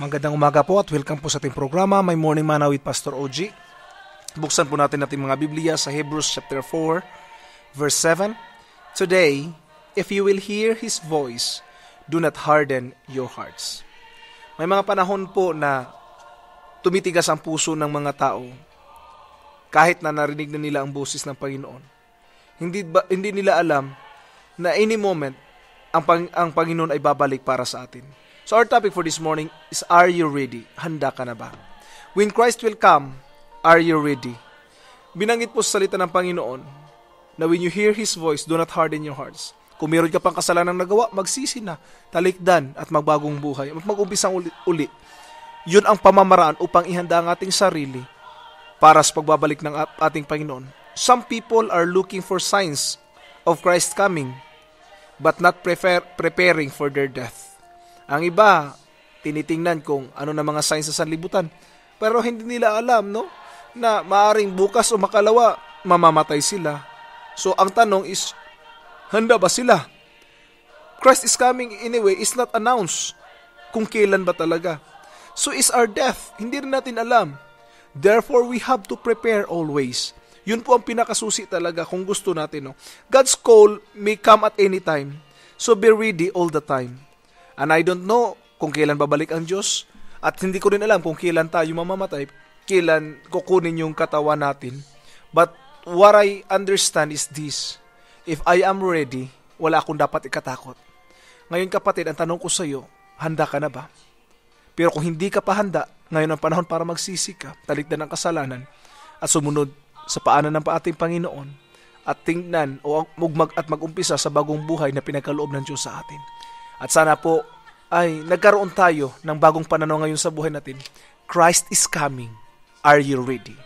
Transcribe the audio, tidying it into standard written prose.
Magandang umaga po at welcome po sa ating programa, My Morning Manna with Pastor OG. Buksan po natin ating mga Biblia sa Hebrews chapter 4, verse 7. Today, if you will hear His voice, do not harden your hearts. May mga panahon po na tumitigas ang puso ng mga tao kahit na narinig na nila ang boses ng Panginoon. Hindi nila alam na any moment ang Panginoon ay babalik para sa atin. So our topic for this morning is, are you ready? Handa ka na ba? When Christ will come, are you ready? Binanggit po sa salita ng Panginoon na when you hear His voice, do not harden your hearts. Kung meron ka pang kasalanang nagawa, magsisi na, talikdan at magbagong buhay, at mag-umpisang uli. Yun ang pamamaraan upang ihanda ang ating sarili para sa pagbabalik ng ating Panginoon. Some people are looking for signs of Christ coming, but not preparing for their death. Ang iba, tinitingnan kung ano na mga signs sa sanlibutan. Pero hindi nila alam, na maaring bukas o makalawa, mamamatay sila. So, ang tanong is, handa ba sila? Christ is coming anyway, is not announced kung kailan ba talaga. So, is our death? Hindi rin natin alam. Therefore, we have to prepare always. Yun po ang pinakasusi talaga kung gusto natin. God's call may come at any time. So, be ready all the time. And I don't know kung kailan babalik ang Diyos. At hindi ko rin alam kung kailan tayo mamamatay. Kailan kukunin yung katawan natin. But what I understand is this. If I am ready, wala akong dapat ikatakot. Ngayon kapatid, ang tanong ko sa iyo, handa ka na ba? Pero kung hindi ka pa handa, ngayon ang panahon para magsisi ka, talikdan ang kasalanan, at sumunod sa paanan ng ating Panginoon, at tingnan o mag-umpisa sa bagong buhay na pinagkaloob ng Diyos sa atin. At sana po ay nagkaroon tayo ng bagong pananaw ngayon sa buhay natin. Christ is coming. Are you ready?